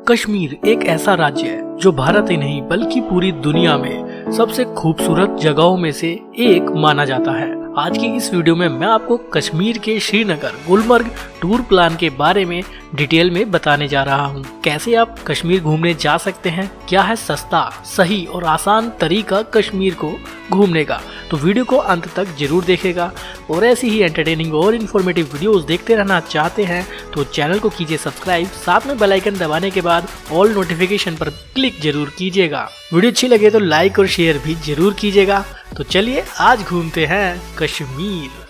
कश्मीर एक ऐसा राज्य है जो भारत ही नहीं बल्कि पूरी दुनिया में सबसे खूबसूरत जगहों में से एक माना जाता है। आज की इस वीडियो में मैं आपको कश्मीर के श्रीनगर गुलमर्ग टूर प्लान के बारे में डिटेल में बताने जा रहा हूं। कैसे आप कश्मीर घूमने जा सकते हैं, क्या है सस्ता, सही और आसान तरीका कश्मीर को घूमने का, तो वीडियो को अंत तक जरूर देखेगा। और ऐसी ही एंटरटेनिंग और इन्फॉर्मेटिव वीडियोस देखते रहना चाहते हैं तो चैनल को कीजिए सब्सक्राइब, साथ में बेल आइकन दबाने के बाद ऑल नोटिफिकेशन पर क्लिक जरूर कीजिएगा। वीडियो अच्छी लगे तो लाइक और शेयर भी जरूर कीजिएगा। तो चलिए आज घूमते हैं कश्मीर।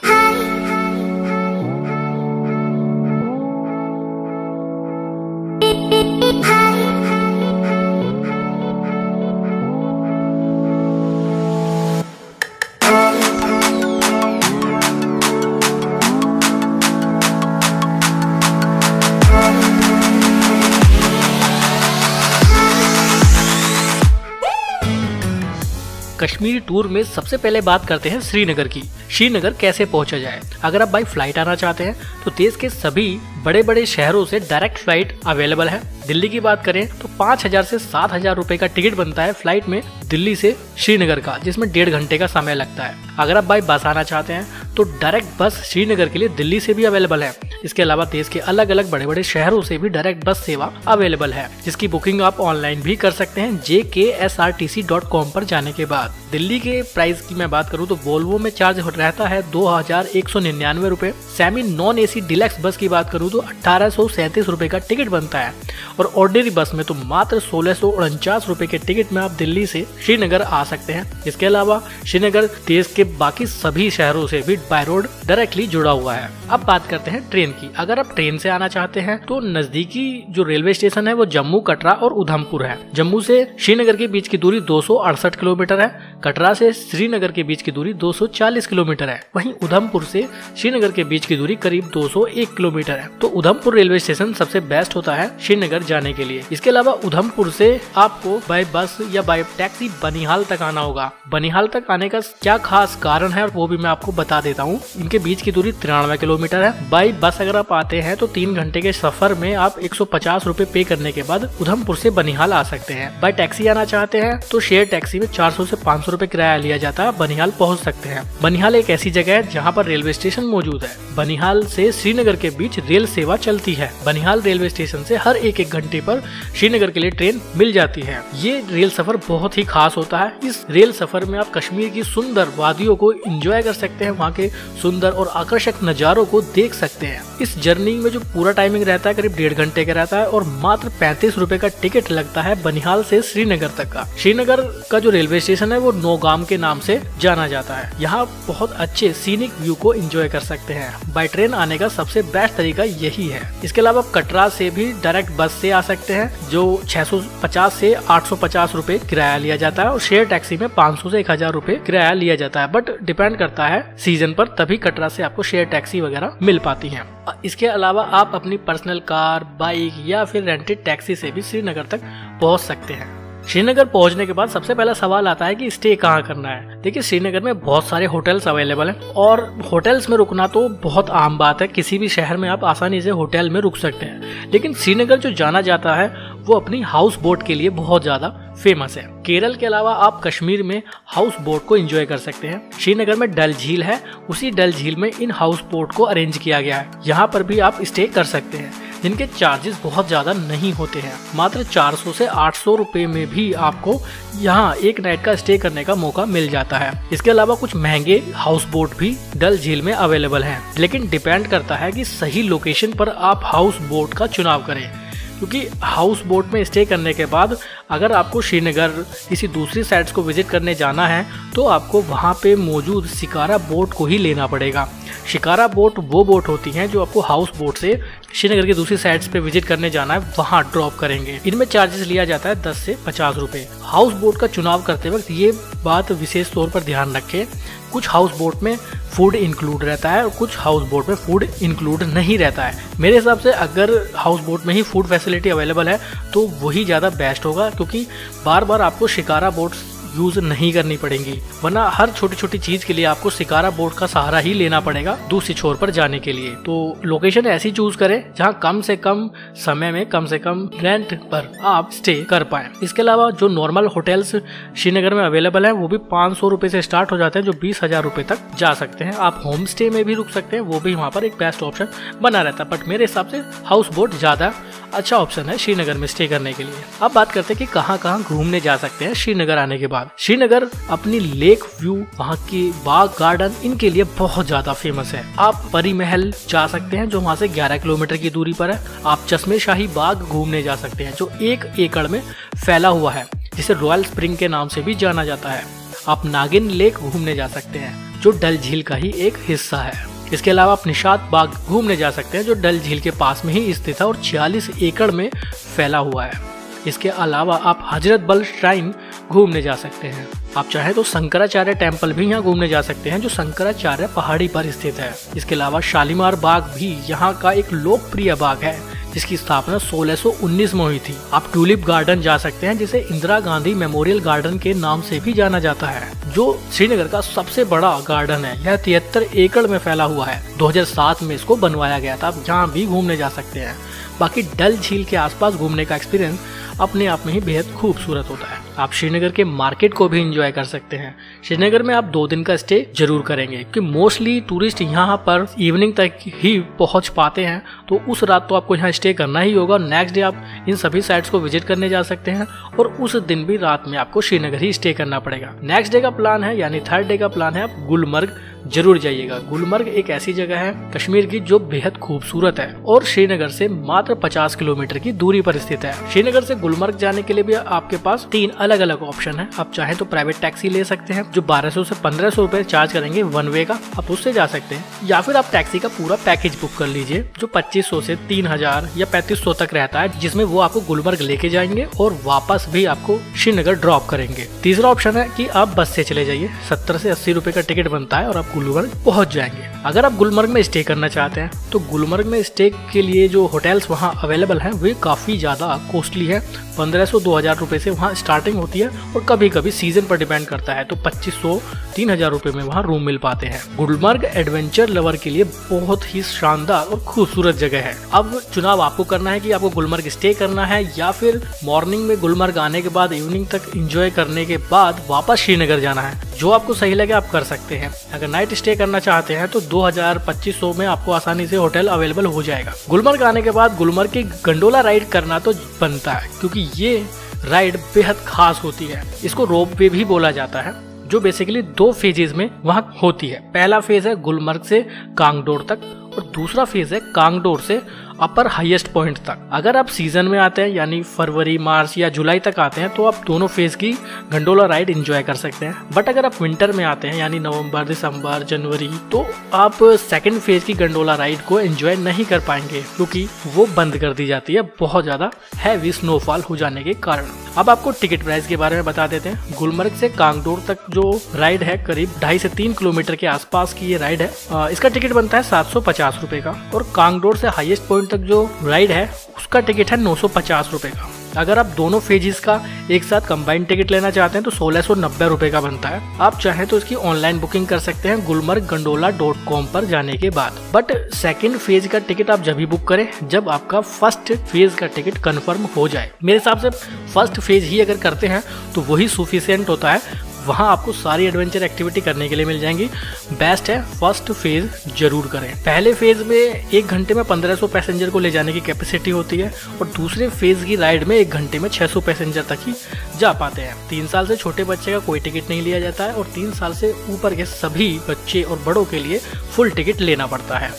कश्मीर टूर में सबसे पहले बात करते हैं श्रीनगर की। श्रीनगर कैसे पहुंचा जाए। अगर आप बाई फ्लाइट आना चाहते हैं तो देश के सभी बड़े बड़े शहरों से डायरेक्ट फ्लाइट अवेलेबल है। दिल्ली की बात करें तो 5,000 से 7,000 रुपए का टिकट बनता है फ्लाइट में दिल्ली से श्रीनगर का, जिसमें 1.5 घंटे का समय लगता है। अगर आप बाई बस आना चाहते हैं तो डायरेक्ट बस श्रीनगर के लिए दिल्ली से भी अवेलेबल है। इसके अलावा देश के अलग अलग बड़े बड़े शहरों से भी डायरेक्ट बस सेवा अवेलेबल है, जिसकी बुकिंग आप ऑनलाइन भी कर सकते हैं jksrtc.com पर जाने के बाद। दिल्ली के प्राइस की मैं बात करूं तो वोल्वो में चार्ज रहता है 2,199 रुपए। सेमी नॉन एसी डिलक्स बस की बात करूं तो 1,837 रुपए का टिकट बनता है। और ऑर्डिनरी बस में तो मात्र 1,649 रुपए के टिकट में आप दिल्ली से श्रीनगर आ सकते हैं। इसके अलावा श्रीनगर देश के बाकी सभी शहरों से भी बाय रोड डायरेक्टली जुड़ा हुआ है। अब बात करते हैं ट्रेन की। अगर आप ट्रेन से आना चाहते हैं तो नजदीकी जो रेलवे स्टेशन है वो जम्मू, कटरा और उधमपुर है। जम्मू से श्रीनगर के बीच की दूरी 268 किलोमीटर है। कटरा से श्रीनगर के बीच की दूरी 240 किलोमीटर है। वहीं उधमपुर से श्रीनगर के बीच की दूरी करीब 201 किलोमीटर है। तो उधमपुर रेलवे स्टेशन सबसे बेस्ट होता है श्रीनगर जाने के लिए। इसके अलावा उधमपुर से आपको बाय बस या बाय टैक्सी बनिहाल तक आना होगा। बनिहाल तक आने का क्या खास कारण है वो भी मैं आपको बता देता हूँ। इनके बीच की दूरी 93 किलोमीटर है। बाय बस अगर आप आते हैं तो 3 घंटे के सफर में आप 150 रुपए पे करने के बाद उधमपुर से बनिहाल आ सकते हैं। बाय टैक्सी आना चाहते हैं तो शेयर टैक्सी में 400 से 500 रुपए किराया लिया जाता है, बनिहाल पहुंच सकते हैं। बनिहाल एक ऐसी जगह है जहां पर रेलवे स्टेशन मौजूद है। बनिहाल से श्रीनगर के बीच रेल सेवा चलती है। बनिहाल रेलवे स्टेशन से हर एक घंटे पर श्रीनगर के लिए ट्रेन मिल जाती है। ये रेल सफर बहुत ही खास होता है। इस रेल सफर में आप कश्मीर की सुंदर वादियों को एंजॉय कर सकते हैं, वहाँ के सुंदर और आकर्षक नजारों को देख सकते हैं। इस जर्नी में जो पूरा टाइमिंग रहता है करीब 1.5 घंटे का रहता है और मात्र 35 रुपए का टिकट लगता है बनिहाल से श्रीनगर तक का। श्रीनगर का जो रेलवे स्टेशन है वो नौगाम के नाम से जाना जाता है। यहाँ बहुत अच्छे सीनिक व्यू को एंजॉय कर सकते हैं। बाय ट्रेन आने का सबसे बेस्ट तरीका यही है। इसके अलावा कटरा से भी डायरेक्ट बस से आ सकते हैं, जो 650 से 850 रुपए किराया लिया जाता है और शेयर टैक्सी में 500 से 1,000 रुपए किराया लिया जाता है। बट डिपेंड करता है सीजन पर, तभी कटरा से आपको शेयर टैक्सी वगैरह मिल पाती है। इसके अलावा आप अपनी पर्सनल कार, बाइक या फिर रेंटेड टैक्सी से भी श्रीनगर तक पहुंच सकते हैं। श्रीनगर पहुंचने के बाद सबसे पहला सवाल आता है कि स्टे कहाँ करना है। देखिए श्रीनगर में बहुत सारे होटल्स अवेलेबल हैं और होटल्स में रुकना तो बहुत आम बात है। किसी भी शहर में आप आसानी से होटल में रुक सकते हैं, लेकिन श्रीनगर जो जाना जाता है वो अपनी हाउस बोट के लिए बहुत ज्यादा फेमस है। केरल के अलावा आप कश्मीर में हाउस बोट को एंजॉय कर सकते हैं। श्रीनगर में डल झील है, उसी डल झील में इन हाउस बोट को अरेंज किया गया है। यहाँ पर भी आप स्टे कर सकते हैं, जिनके चार्जेस बहुत ज्यादा नहीं होते हैं। मात्र 400 से 800 रुपए में भी आपको यहाँ एक नाइट का स्टे करने का मौका मिल जाता है। इसके अलावा कुछ महंगे हाउस बोट भी डल झील में अवेलेबल हैं, लेकिन डिपेंड करता है कि सही लोकेशन पर आप हाउस बोट का चुनाव करें। क्योंकि हाउस बोट में स्टे करने के बाद अगर आपको श्रीनगर किसी दूसरी साइट्स को विजिट करने जाना है तो आपको वहाँ पे मौजूद शिकारा बोट को ही लेना पड़ेगा। शिकारा बोट वो बोट होती हैं जो आपको हाउस बोट से श्रीनगर की दूसरी साइड्स पे विजिट करने जाना है वहाँ ड्रॉप करेंगे। इनमें चार्जेस लिया जाता है 10 से 50 रुपए। हाउस बोट का चुनाव करते वक्त ये बात विशेष तौर पर ध्यान रखें, कुछ हाउस बोट में फूड इंक्लूड रहता है और कुछ हाउस बोट में फूड इंक्लूड नहीं रहता है। मेरे हिसाब से अगर हाउस बोट में ही फूड फैसिलिटी अवेलेबल है तो वही ज़्यादा बेस्ट होगा, क्योंकि बार बार आपको शिकारा बोट यूज नहीं करनी पड़ेंगी, वरना हर छोटी छोटी चीज के लिए आपको शिकारा बोट का सहारा ही लेना पड़ेगा दूसरी छोर पर जाने के लिए। तो लोकेशन ऐसी चूज करें जहां कम से कम समय में कम से कम रेंट पर आप स्टे कर पाए। इसके अलावा जो नॉर्मल होटल्स श्रीनगर में अवेलेबल है वो भी 500 रुपए से स्टार्ट हो जाते हैं, जो 20,000 रुपए तक जा सकते हैं। आप होम स्टे में भी रुक सकते हैं, वो भी वहाँ पर एक बेस्ट ऑप्शन बना रहता है। बट मेरे हिसाब से हाउस बोट ज्यादा अच्छा ऑप्शन है श्रीनगर में स्टे करने के लिए। अब बात करते हैं कि कहाँ कहाँ घूमने जा सकते हैं श्रीनगर आने के बाद। श्रीनगर अपनी लेक व्यू, वहाँ की बाग गार्डन, इनके लिए बहुत ज्यादा फेमस है। आप परी महल जा सकते हैं जो वहाँ से 11 किलोमीटर की दूरी पर है। आप चश्मे शाही बाग घूमने जा सकते हैं जो 1 एकड़ में फैला हुआ है, जिसे रॉयल स्प्रिंग के नाम से भी जाना जाता है। आप नागिन लेक घूमने जा सकते हैं जो डल झील का ही एक हिस्सा है। इसके अलावा आप निशात बाग घूमने जा सकते हैं जो डल झील के पास में ही स्थित है और 46 एकड़ में फैला हुआ है। इसके अलावा आप हजरत बल श्राइन घूमने जा सकते हैं। आप चाहे तो शंकराचार्य टेम्पल भी यहाँ घूमने जा सकते हैं जो शंकराचार्य पहाड़ी पर स्थित है। इसके अलावा शालीमार बाग भी यहाँ का एक लोकप्रिय बाग है जिसकी स्थापना 1619 में हुई थी। आप ट्यूलिप गार्डन जा सकते हैं जिसे इंदिरा गांधी मेमोरियल गार्डन के नाम से भी जाना जाता है, जो श्रीनगर का सबसे बड़ा गार्डन है। यह 73 एकड़ में फैला हुआ है। 2007 में इसको बनवाया गया था। आप यहाँ भी घूमने जा सकते हैं। बाकी डल झील के आसपास घूमने का एक्सपीरियंस अपने आप में ही बेहद खूबसूरत होता है। आप श्रीनगर के मार्केट को भी एंजॉय कर सकते हैं। श्रीनगर में आप 2 दिन का स्टे जरूर करेंगे क्योंकि मोस्टली टूरिस्ट यहाँ पर इवनिंग तक ही पहुँच पाते हैं, तो उस रात तो आपको यहाँ स्टे करना ही होगा। नेक्स्ट डे आप इन सभी साइट्स को विजिट करने जा सकते हैं और उस दिन भी रात में आपको श्रीनगर ही स्टे करना पड़ेगा। नेक्स्ट डे का प्लान है यानी 3rd डे का प्लान है आप गुलमर्ग जरूर जाइएगा। गुलमर्ग एक ऐसी जगह है कश्मीर की जो बेहद खूबसूरत है और श्रीनगर से मात्र 50 किलोमीटर की दूरी पर स्थित है। श्रीनगर से गुलमर्ग जाने के लिए भी आपके पास 3 अलग अलग ऑप्शन है। आप चाहे तो प्राइवेट टैक्सी ले सकते हैं जो 1200 से 1500 रुपए चार्ज करेंगे 1 वे का, आप उससे जा सकते हैं। या फिर आप टैक्सी का पूरा पैकेज बुक कर लीजिए जो 2500 से 3000 या 3500 तक रहता है, जिसमें वो आपको गुलमर्ग लेके जाएंगे और वापस भी आपको श्रीनगर ड्रॉप करेंगे। तीसरा ऑप्शन है कि आप बस से चले जाइए। 70 से 80 रुपए का टिकट बनता है और आप गुलमर्ग पहुंच जाएंगे। अगर आप गुलमर्ग में स्टे करना चाहते हैं तो गुलमर्ग में स्टे के लिए जो होटल्स वहां अवेलेबल हैं वे काफी ज्यादा कॉस्टली है। 1500-2000 रुपए से वहां स्टार्टिंग होती है और कभी कभी सीजन पर डिपेंड करता है तो 2500-3000 रुपए में वहां रूम मिल पाते हैं। गुलमर्ग एडवेंचर लवर के लिए बहुत ही शानदार और खूबसूरत जगह है। अब चुनाव आपको करना है कि आपको गुलमर्ग स्टे करना है या फिर मॉर्निंग में गुलमर्ग आने के बाद इवनिंग तक एंजॉय करने के बाद वापस श्रीनगर जाना है। जो आपको सही लगे आप कर सकते हैं। अगर नाइट स्टे करना चाहते हैं तो 2000-2500 में आपको आसानी से होटल अवेलेबल हो जाएगा। गुलमर्ग आने के बाद गुलमर्ग की गंडोला राइड करना तो बनता है क्योंकि ये राइड बेहद खास होती है। इसको रोप वे भी बोला जाता है जो बेसिकली 2 फेजेस में वहाँ होती है। पहला फेज है गुलमर्ग से कांगडोर तक और दूसरा फेज है कांगडोर से अपर हाईएस्ट पॉइंट तक। अगर आप सीजन में आते हैं यानी फरवरी, मार्च या जुलाई तक आते हैं तो आप दोनों फेज की गंडोला राइड एंजॉय कर सकते हैं। बट अगर आप विंटर में आते हैं यानी नवंबर, दिसंबर, जनवरी, तो आप 2nd फेज की गंडोला राइड को एंजॉय नहीं कर पाएंगे क्योंकि वो बंद कर दी जाती है बहुत ज्यादा हैवी स्नोफॉल हो जाने के कारण। अब आपको टिकट प्राइस के बारे में बता देते हैं। गुलमर्ग से कांगडोर तक जो राइड है करीब 2.5 से 3 किलोमीटर के आसपास की ये राइड है। इसका टिकट बनता है 750 रुपए का और कांगडोर से हाईएस्ट पॉइंट तक जो राइड है उसका टिकट है 950 रुपए का। अगर आप दोनों फेजेस का एक साथ कंबाइंड टिकट लेना चाहते हैं तो 1690 रुपए का बनता है। आप चाहें तो इसकी ऑनलाइन बुकिंग कर सकते हैं gulmarggandhola.com पर जाने के बाद। बट 2nd फेज का टिकट आप जब भी बुक करें जब आपका 1st फेज का टिकट कंफर्म हो जाए। मेरे हिसाब से 1st फेज ही अगर करते हैं तो वही सफिशिएंट होता है। वहाँ आपको सारी एडवेंचर एक्टिविटी करने के लिए मिल जाएंगी। बेस्ट है 1st फेज जरूर करें। पहले फेज में 1 घंटे में 1500 पैसेंजर को ले जाने की कैपेसिटी होती है और दूसरे फेज की राइड में 1 घंटे में 600 पैसेंजर तक ही जा पाते हैं। 3 साल से छोटे बच्चे का कोई टिकट नहीं लिया जाता है और 3 साल से ऊपर के सभी बच्चे और बड़ों के लिए फुल टिकट लेना पड़ता है।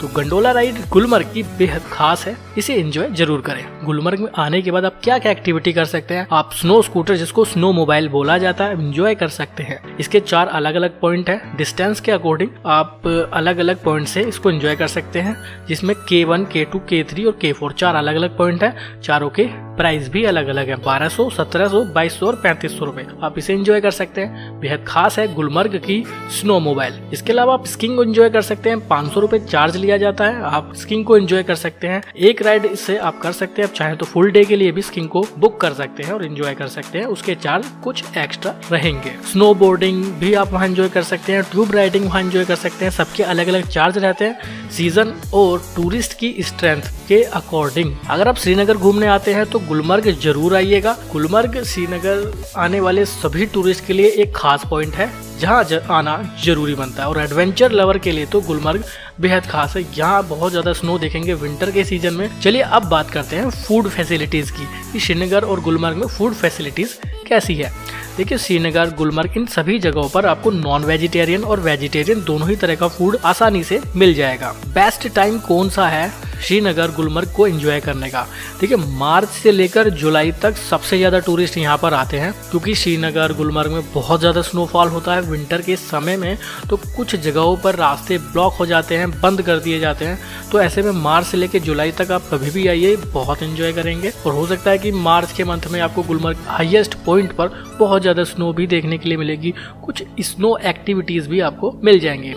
तो गंडोला राइड गुलमर्ग की बेहद खास है, इसे एंजॉय जरूर करें। गुलमर्ग में आने के बाद आप क्या क्या एक्टिविटी कर सकते हैं। आप स्नो स्कूटर जिसको स्नो मोबाइल बोला जाता है एंजॉय कर सकते हैं। इसके 4 अलग अलग पॉइंट हैं। डिस्टेंस के अकॉर्डिंग आप अलग अलग पॉइंट से इसको एंजॉय कर सकते हैं जिसमें K1, K2, K3 और K4 4 अलग अलग पॉइंट है। चारों के प्राइस भी अलग अलग है, 1200, 1700, 2200 और 3500 रुपए। आप इसे एंजॉय कर सकते हैं। बेहद खास है गुलमर्ग की स्नो मोबाइल। इसके अलावा आप स्कीइंग को एंजॉय कर सकते हैं। 500 रुपए चार्ज लिया जाता है। आप स्कीइंग को एंजॉय कर सकते हैं। एक राइड इससे आप कर सकते हैं। आप चाहे तो फुल डे के लिए भी स्कीइंग को बुक कर सकते हैं और एंजॉय कर सकते हैं। उसके चार्ज कुछ एक्स्ट्रा रहेंगे। स्नो बोर्डिंग भी आप वहाँ एंजॉय कर सकते हैं। ट्यूब राइडिंग वहाँ एंजॉय कर सकते हैं। सबके अलग अलग चार्ज रहते हैं, सीजन और टूरिस्ट की स्ट्रेंथ के अकॉर्डिंग। अगर आप श्रीनगर घूमने आते हैं तो गुलमर्ग जरूर आइएगा। गुलमर्ग श्रीनगर आने वाले सभी टूरिस्ट के लिए एक खास पॉइंट है जहाँ आना जरूरी बनता है। और एडवेंचर लवर के लिए तो गुलमर्ग बेहद खास है। यहाँ बहुत ज्यादा स्नो देखेंगे विंटर के सीजन में। चलिए अब बात करते हैं फूड फैसिलिटीज की कि श्रीनगर और गुलमर्ग में फूड फैसिलिटीज कैसी है। देखिए, श्रीनगर, गुलमर्ग इन सभी जगहों पर आपको नॉन वेजिटेरियन और वेजिटेरियन दोनों ही तरह का फूड आसानी से मिल जाएगा। बेस्ट टाइम कौन सा है श्रीनगर गुलमर्ग को एंजॉय करने का? देखिए, मार्च से लेकर जुलाई तक सबसे ज्यादा टूरिस्ट यहाँ पर आते हैं, क्योंकि श्रीनगर गुलमर्ग में बहुत ज्यादा स्नोफॉल होता है विंटर के समय में। तो कुछ जगहों पर रास्ते ब्लॉक हो जाते हैं, बंद कर दिए जाते हैं। तो ऐसे में मार्च से लेकर जुलाई तक आप कभी भी आइए, बहुत एंजॉय करेंगे। और हो सकता है कि मार्च के मंथ में आपको गुलमर्ग हाईएस्ट पॉइंट पर बहुत ज्यादा स्नो भी देखने के लिए मिलेगी। कुछ स्नो एक्टिविटीज भी आपको मिल जाएंगी।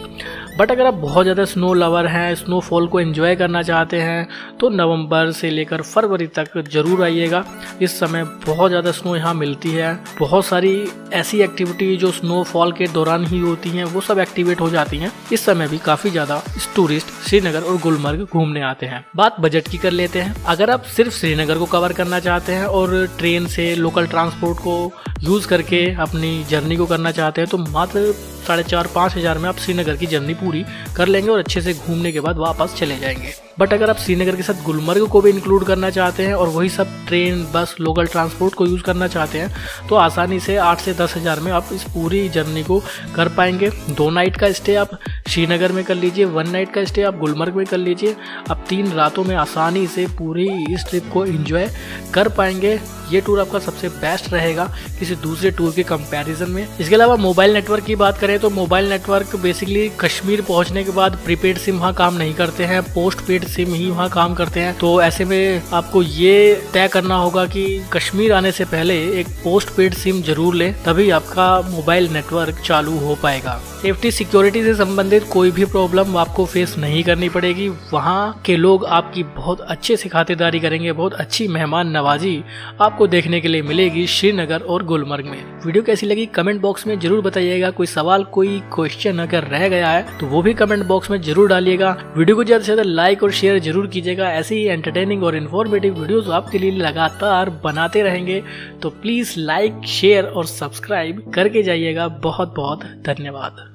बट अगर आप बहुत ज़्यादा स्नो लवर हैं, स्नोफॉल को एंजॉय करना चाहते हैं, तो नवंबर से लेकर फरवरी तक जरूर आइएगा। इस समय बहुत ज़्यादा स्नो यहाँ मिलती है। बहुत सारी ऐसी एक्टिविटी जो स्नोफॉल के दौरान ही होती हैं, वो सब एक्टिवेट हो जाती हैं। इस समय भी काफ़ी ज़्यादा टूरिस्ट श्रीनगर और गुलमर्ग घूमने आते हैं। बात बजट की कर लेते हैं। अगर आप सिर्फ श्रीनगर को कवर करना चाहते हैं और ट्रेन से लोकल ट्रांसपोर्ट को यूज़ करके अपनी जर्नी को करना चाहते हैं, तो मात्र 4,500-5 हज़ार में आप श्रीनगर की जर्नी पूरी कर लेंगे और अच्छे से घूमने के बाद वापस चले जाएंगे। बट अगर आप श्रीनगर के साथ गुलमर्ग को भी इंक्लूड करना चाहते हैं और वही सब ट्रेन, बस, लोकल ट्रांसपोर्ट को यूज़ करना चाहते हैं, तो आसानी से 8 से 10 हज़ार में आप इस पूरी जर्नी को कर पाएंगे। 2 नाइट का स्टे आप श्रीनगर में कर लीजिए, 1 नाइट का स्टे आप गुलमर्ग में कर लीजिए। आप 3 रातों में आसानी से पूरी इस ट्रिप को एंजॉय कर पाएंगे। ये टूर आपका सबसे बेस्ट रहेगा किसी दूसरे टूर के कंपैरिजन में। इसके अलावा मोबाइल नेटवर्क की बात करें तो मोबाइल नेटवर्क बेसिकली कश्मीर पहुंचने के बाद प्रीपेड सिम वहाँ काम नहीं करते हैं, पोस्ट पेड सिम ही वहाँ काम करते हैं। तो ऐसे में आपको ये तय करना होगा कि कश्मीर आने से पहले एक पोस्ट पेड सिम जरूर लें, तभी आपका मोबाइल नेटवर्क चालू हो पाएगा। सेफ्टी सिक्योरिटी से संबंधित कोई भी प्रॉब्लम आपको फेस नहीं करनी पड़ेगी। वहाँ के लोग आपकी बहुत अच्छे से खातिरदारी करेंगे। बहुत अच्छी मेहमान नवाजी आपको देखने के लिए मिलेगी श्रीनगर और गुलमर्ग में। वीडियो कैसी लगी कमेंट बॉक्स में जरूर बताइएगा। कोई सवाल, कोई क्वेश्चन अगर रह गया है तो वो भी कमेंट बॉक्स में जरूर डालिएगा। वीडियो को ज्यादा से ज्यादा लाइक और शेयर जरूर कीजिएगा। ऐसे ही एंटरटेनिंग और इन्फॉर्मेटिव वीडियोस आपके लिए लगातार बनाते रहेंगे, तो प्लीज लाइक, शेयर और सब्सक्राइब करके जाइएगा। बहुत बहुत धन्यवाद।